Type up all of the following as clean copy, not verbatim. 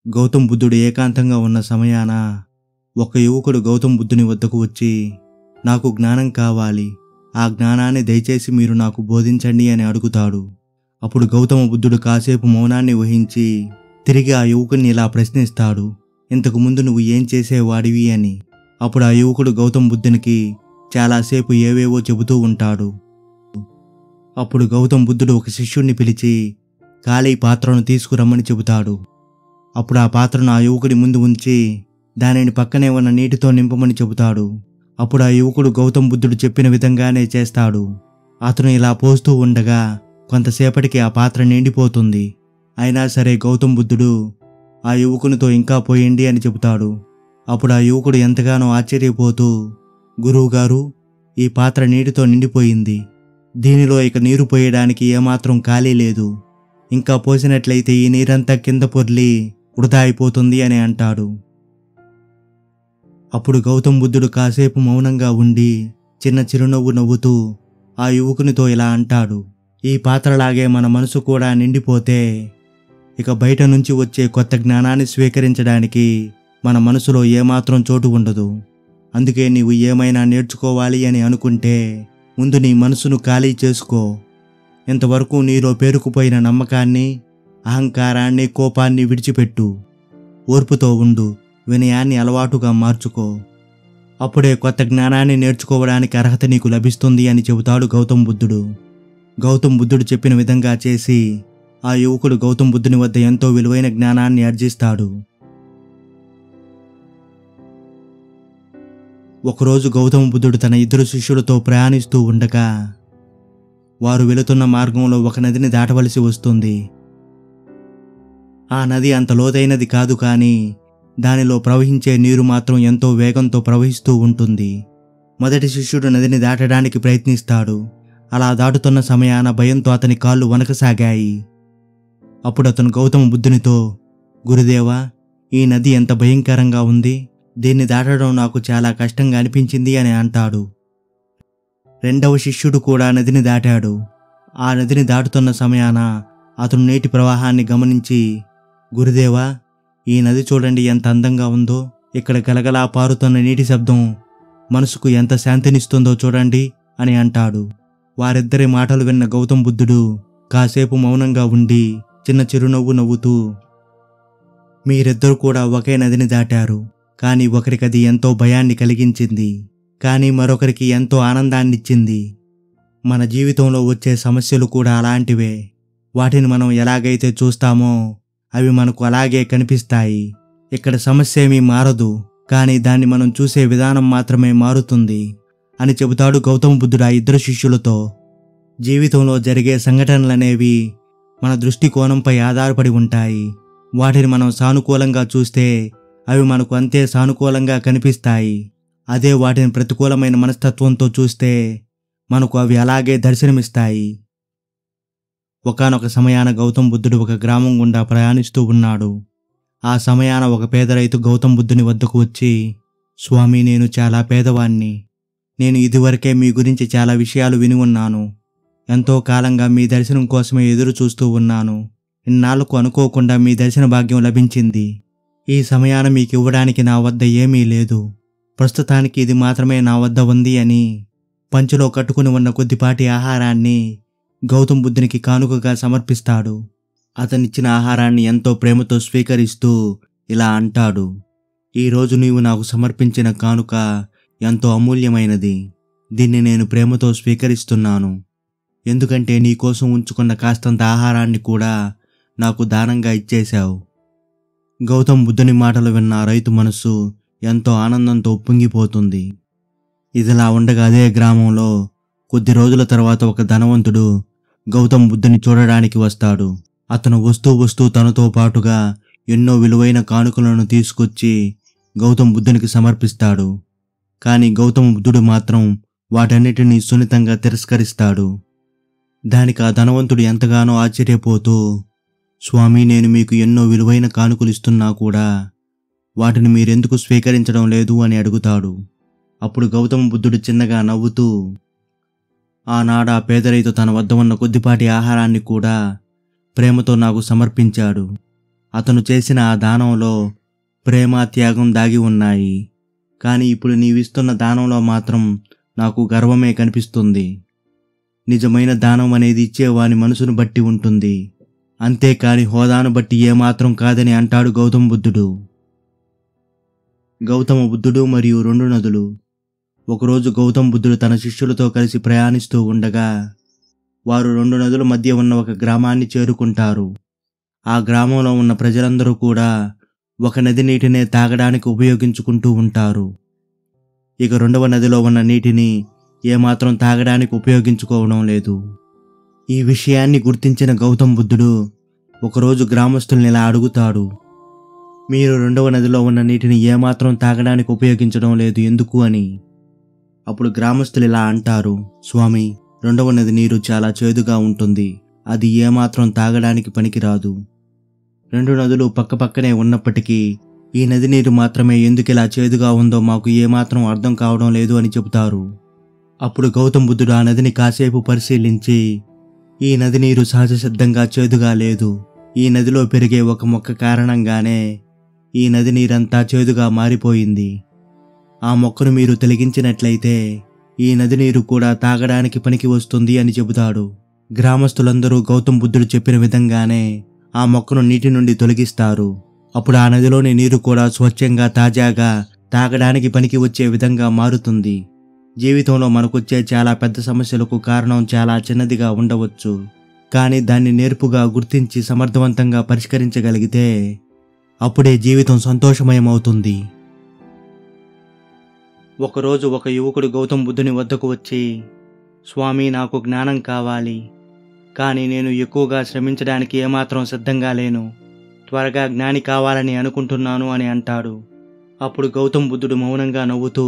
గౌతమ్ బుద్ధుడు ఏకాంతంగా ఉన్న సమయాన ఒక యువకుడు గౌతమ్ బుద్ధుని వద్దకు వచ్చి, నాకు జ్ఞానం కావాలి, ఆ జ్ఞానాన్ని దయచేసి మీరు నాకు బోధించండి అని అడుగుతాడు. అప్పుడు గౌతమ బుద్ధుడు కాసేపు మౌనాన్ని వహించి తిరిగి ఆ యువకుడిని ఇలా ప్రశ్నిస్తాడు, ఇంతకు ముందు నువ్వు ఏం చేసేవాడివి అని. అప్పుడు ఆ యువకుడు గౌతమ్ బుద్ధునికి చాలాసేపు ఏవేవో చెబుతూ ఉంటాడు. అప్పుడు గౌతమ్ బుద్ధుడు ఒక శిష్యుణ్ణి పిలిచి ఖాళీ పాత్రను తీసుకురమ్మని చెబుతాడు. అప్పుడు ఆ పాత్రను ఆ యువకుడి ముందు ఉంచి దానిని పక్కనే ఉన్న నీటితో నింపమని చెబుతాడు. అప్పుడు ఆ యువకుడు గౌతమ్ బుద్ధుడు చెప్పిన విధంగానే చేస్తాడు. అతను ఇలా పోస్తూ ఉండగా కొంతసేపటికి ఆ పాత్ర నిండిపోతుంది. అయినా సరే గౌతమ్ బుద్ధుడు ఆ యువకునితో ఇంకా పోయండి అని చెబుతాడు. అప్పుడు ఆ యువకుడు ఎంతగానో ఆశ్చర్యపోతూ, గురువుగారు, ఈ పాత్ర నీటితో నిండిపోయింది, దీనిలో ఇక నీరు పోయడానికి ఏమాత్రం ఖాళీ లేదు, ఇంకా పోసినట్లయితే ఈ నీరంతా కింద పొర్లి వృధా అయిపోతుంది అని అంటాడు. అప్పుడు గౌతమ్ బుద్ధుడు కాసేపు మౌనంగా ఉండి చిన్న చిరునవ్వు నవ్వుతూ ఆ యువకునితో ఇలా అంటాడు, ఈ పాత్రలాగే మన మనసు కూడా నిండిపోతే ఇక బయట నుంచి వచ్చే కొత్త జ్ఞానాన్ని స్వీకరించడానికి మన మనసులో ఏమాత్రం చోటు ఉండదు. అందుకే నీవు ఏమైనా నేర్చుకోవాలి అని అనుకుంటే ముందు నీ మనసును ఖాళీ చేసుకో. ఇంతవరకు నీలో పేరుకుపోయిన నమ్మకాన్ని, అహంకారాన్ని, కోపాన్ని విడిచిపెట్టు. ఓర్పుతో ఉండు, వినయాన్ని అలవాటుగా మార్చుకో. అప్పుడే కొత్త జ్ఞానాన్ని నేర్చుకోవడానికి అర్హత నీకు లభిస్తుంది అని చెబుతాడు గౌతమ్ బుద్ధుడు. గౌతమ్ బుద్ధుడు చెప్పిన విధంగా చేసి ఆ యువకుడు గౌతమ్ బుద్ధుని వద్ద ఎంతో విలువైన జ్ఞానాన్ని ఆర్జిస్తాడు. ఒకరోజు గౌతమ బుద్ధుడు తన ఇద్దరు శిష్యులతో ప్రయాణిస్తూ ఉండగా వారు వెళుతున్న మార్గంలో ఒక నదిని దాటవలసి వస్తుంది. ఆ నది అంత లోతైనది కాదు, కానీ దానిలో ప్రవహించే నీరు మాత్రం ఎంతో వేగంతో ప్రవహిస్తూ ఉంటుంది. మొదటి శిష్యుడు నదిని దాటడానికి ప్రయత్నిస్తాడు. అలా దాటుతున్న సమయాన భయంతో అతని కాళ్ళు వణకసాగాయి. అప్పుడు అతను గౌతమ బుద్ధునితో, గురుదేవా, ఈ నది ఎంత భయంకరంగా ఉంది, దీన్ని దాటడం నాకు చాలా కష్టంగా అనిపించింది అని అంటాడు. రెండవ శిష్యుడు కూడా నదిని దాటాడు. ఆ నదిని దాటుతున్న సమయాన అతను నీటి ప్రవాహాన్ని గమనించి, గురుదేవా, ఈ నది చూడండి ఎంత అందంగా ఉందో, ఇక్కడ గలగలా పారుతున్న నీటి శబ్దం మనసుకు ఎంత శాంతినిస్తుందో చూడండి అని అంటాడు. వారిద్దరి మాటలు విన్న గౌతమ్ బుద్ధుడు కాసేపు మౌనంగా ఉండి చిన్న చిరునవ్వు నవ్వుతూ, మీరిద్దరు కూడా ఒకే నదిని దాటారు, కానీ ఒకరికి అది ఎంతో భయాన్ని కలిగించింది, కానీ మరొకరికి ఎంతో ఆనందాన్నిచ్చింది. మన జీవితంలో వచ్చే సమస్యలు కూడా అలాంటివే. వాటిని మనం ఎలాగైతే చూస్తామో అవి మనకు అలాగే కనిపిస్తాయి. ఇక్కడ సమస్య ఏమీ మారదు, కానీ దాన్ని మనం చూసే విధానం మాత్రమే మారుతుంది అని చెబుతాడు గౌతమ బుద్ధుడు ఆ ఇద్దరు శిష్యులతో. జీవితంలో జరిగే సంఘటనలనేవి మన దృష్టికోణంపై ఆధారపడి ఉంటాయి. వాటిని మనం సానుకూలంగా చూస్తే అవి మనకు అంతే సానుకూలంగా కనిపిస్తాయి. అదే వాటిని ప్రతికూలమైన మనస్తత్వంతో చూస్తే మనకు అవి అలాగే దర్శనమిస్తాయి. ఒకానొక సమయాన గౌతమ బుద్ధుడు ఒక గ్రామం గుండా ప్రయాణిస్తూ ఉన్నాడు. ఆ సమయాన ఒక పేద రైతు గౌతమ బుద్ధుని వద్దకు వచ్చి, స్వామి, నేను చాలా పేదవాణ్ణి. నేను ఇదివరకే మీ గురించి చాలా విషయాలు విని ఉన్నాను. ఎంతో కాలంగా మీ దర్శనం కోసమే ఎదురు చూస్తూ ఉన్నాను. ఇన్నాళ్లకు అనుకోకుండా మీ దర్శన భాగ్యం లభించింది. ఈ సమయాన మీకు ఇవ్వడానికి నా వద్ద ఏమీ లేదు. ప్రస్తుతానికి ఇది మాత్రమే నా వద్ద ఉంది అని పంచులో కట్టుకుని ఉన్న కొద్దిపాటి ఆహారాన్ని గౌతమ బుద్ధునికి కానుకగా సమర్పిస్తాడు. అతనిచ్చిన ఆహారాన్ని ఎంతో ప్రేమతో స్వీకరిస్తూ ఇలా అంటాడు, ఈరోజు నీవు నాకు సమర్పించిన కానుక ఎంతో అమూల్యమైనది. దీన్ని నేను ప్రేమతో స్వీకరిస్తున్నాను. ఎందుకంటే నీకోసం ఉంచుకున్న కాస్తంత ఆహారాన్ని కూడా నాకు దానంగా ఇచ్చేశావు. గౌతమ బుద్ధుని మాటలు విన్న రైతు మనస్సు ఎంతో ఆనందంతో ఉప్పొంగిపోతుంది. ఇదిలా ఉండగా అదే గ్రామంలో కొద్ది రోజుల తర్వాత ఒక ధనవంతుడు గౌతమ బుద్ధుని చూడడానికి వస్తాడు. అతను వస్తూ తనతో పాటుగా ఎన్నో విలువైన కానుకలను తీసుకొచ్చి గౌతమ బుద్ధునికి సమర్పిస్తాడు. కానీ గౌతమ బుద్ధుడు మాత్రం వాటన్నిటినీ సున్నితంగా తిరస్కరిస్తాడు. దానికి ఆ ధనవంతుడు ఎంతగానో ఆశ్చర్యపోతూ, స్వామి, నేను మీకు ఎన్నో విలువైన కానుకలు ఇస్తున్నా కూడా వాటిని మీరెందుకు స్వీకరించడం లేదు అని అడుగుతాడు. అప్పుడు గౌతమ బుద్ధుడు చిన్నగా నవ్వుతూ, ఆనాడు ఆ పేద రైతు తన వద్ద ఉన్న కొద్దిపాటి ఆహారాన్ని కూడా ప్రేమతో నాకు సమర్పించాడు. అతను చేసిన ఆ దానంలో ప్రేమ, త్యాగం దాగి ఉన్నాయి. కానీ ఇప్పుడు నీవిస్తున్న దానంలో మాత్రం నాకు గర్వమే కనిపిస్తుంది. నిజమైన దానం అనేది ఇచ్చేవాని మనసును బట్టి ఉంటుంది, అంతేకాని హోదాను బట్టి ఏమాత్రం కాదని అంటాడు గౌతమ బుద్ధుడు. గౌతమ బుద్ధుడు మరియు 2 నదులు. ఒకరోజు గౌతమ బుద్ధుడు తన శిష్యులతో కలిసి ప్రయాణిస్తూ ఉండగా వారు 2 నదుల మధ్య ఉన్న ఒక గ్రామాన్ని చేరుకుంటారు. ఆ గ్రామంలో ఉన్న ప్రజలందరూ కూడా ఒక నది నీటినే తాగడానికి ఉపయోగించుకుంటూ ఉంటారు. ఇక 2వ నదిలో ఉన్న నీటిని ఏమాత్రం తాగడానికి ఉపయోగించుకోవడం లేదు. ఈ విషయాన్ని గుర్తించిన గౌతమ బుద్ధుడు ఒకరోజు గ్రామస్తుల్ని ఇలా అడుగుతాడు, మీరు 2వ నదిలో ఉన్న నీటిని ఏమాత్రం తాగడానికి ఉపయోగించడం లేదు ఎందుకు అని. అప్పుడు గ్రామస్తులు ఇలా అంటారు, స్వామి, 2వ నది నీరు చాలా చేదుగా ఉంటుంది, అది ఏమాత్రం తాగడానికి పనికిరాదు. 2 నదులు పక్కపక్కనే ఉన్నప్పటికీ ఈ నది నీరు మాత్రమే ఎందుకిలా చేదుగా ఉందో మాకు ఏమాత్రం అర్థం కావడం లేదు అని చెబుతారు. అప్పుడు గౌతమ బుద్ధుడు ఆ నదిని కాసేపు పరిశీలించి, ఈ నది నీరు సహజ సిద్ధంగా చేదుగా లేదు, ఈ నదిలో పెరిగే ఒక మొక్క కారణంగానే ఈ నది నీరంతా చేదుగా మారిపోయింది. ఆ మొక్కను మీరు తొలగించినట్లయితే ఈ నది నీరు కూడా తాగడానికి పనికి వస్తుంది అని చెబుతాడు. గ్రామస్తులందరూ గౌతమ బుద్ధుడు చెప్పిన విధంగానే ఆ మొక్కను నీటి నుండి తొలగిస్తారు. అప్పుడు ఆ నదిలోని నీరు కూడా స్వచ్ఛంగా, తాజాగా, తాగడానికి పనికి వచ్చే విధంగా మారుతుంది. జీవితంలో మనకొచ్చే చాలా పెద్ద సమస్యలకు కారణం చాలా చిన్నదిగా ఉండవచ్చు, కానీ దాన్ని నేర్పుగా గుర్తించి సమర్థవంతంగా పరిష్కరించగలిగితే అప్పుడే జీవితం సంతోషమయమవుతుంది. ఒకరోజు ఒక యువకుడు గౌతమ బుద్ధుని వద్దకు వచ్చి, స్వామి, నాకు జ్ఞానం కావాలి, కానీ నేను ఎక్కువగా శ్రమించడానికి ఏమాత్రం సిద్ధంగా లేను, త్వరగా జ్ఞాని కావాలని అనుకుంటున్నాను అని అంటాడు. అప్పుడు గౌతమ బుద్ధుడు మౌనంగా నవ్వుతూ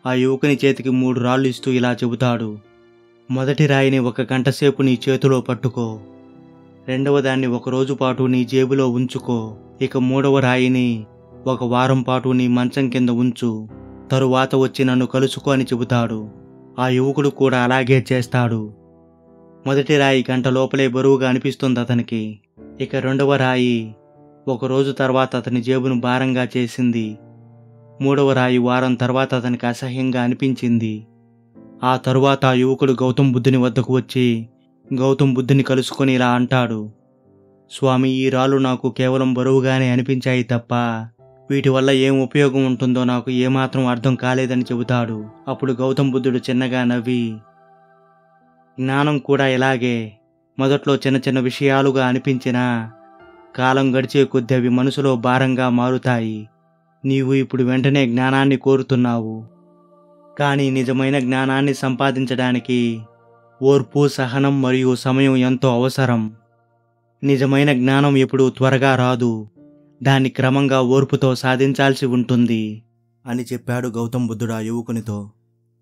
ఆ యువకుని చేతికి 3 రాళ్ళు ఇస్తూ ఇలా చెబుతాడు, మొదటి రాయిని 1 గంట సేపు నీ చేతిలో పట్టుకో, 2వ దాన్ని 1 రోజు పాటు నీ జేబులో ఉంచుకో, ఇక 3వ రాయిని 1 వారం పాటు నీ మంచం కింద ఉంచు, తరువాత వచ్చి నన్ను కలుసుకో అని చెబుతాడు. ఆ యువకుడు కూడా అలాగే చేస్తాడు. మొదటి రాయి గంట లోపలే బరువుగా అనిపిస్తుంది అతనికి. ఇక 2వ రాయి 1 రోజు తర్వాత అతని జేబును భారంగా చేసింది. 3వ రాయి వారం తర్వాత అతనికి అసహ్యంగా అనిపించింది. ఆ తరువాత ఆ యువకుడు గౌతమ బుద్ధుని వద్దకు వచ్చి గౌతమ బుద్ధుని కలుసుకొని ఇలా అంటాడు, స్వామి, ఈ రాళ్ళు నాకు కేవలం బరువుగానే అనిపించాయి తప్ప వీటి వల్ల ఏం ఉపయోగం ఉంటుందో నాకు ఏమాత్రం అర్థం కాలేదని చెబుతాడు. అప్పుడు గౌతమ బుద్ధుడు చిన్నగా నవ్వి, జ్ఞానం కూడా ఇలాగే, మొదట్లో చిన్న చిన్న విషయాలుగా అనిపించినా కాలం గడిచే కొద్దీ అవి మనసులో భారంగా మారుతాయి. నీవు ఇప్పుడు వెంటనే జ్ఞానాన్ని కోరుతున్నావు, కానీ నిజమైన జ్ఞానాన్ని సంపాదించడానికి ఓర్పు, సహనం మరియు సమయం ఎంతో అవసరం. నిజమైన జ్ఞానం ఎప్పుడూ త్వరగా రాదు, దాన్ని క్రమంగా ఓర్పుతో సాధించాల్సి ఉంటుంది అని చెప్పాడు గౌతమ బుద్ధుడు ఆ యువకునితో.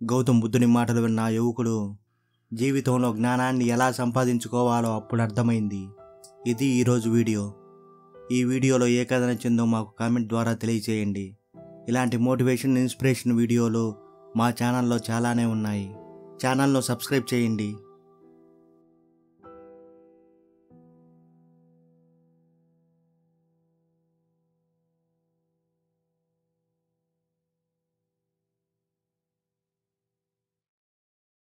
గౌతమ బుద్ధుని మాటలు విన్న ఆ యువకుడు జీవితంలో జ్ఞానాన్ని ఎలా సంపాదించుకోవాలో అప్పుడు అర్థమైంది. ఇది ఈరోజు వీడియో. ఈ వీడియోలో ఏ కథ నచ్చిందో మాకు కామెంట్ ద్వారా తెలియచేయండి. ఇలాంటి మోటివేషన్, ఇన్స్పిరేషన్ వీడియోలు మా ఛానల్లో చాలానే ఉన్నాయి. ఛానల్ను సబ్స్క్రైబ్ చేయండి.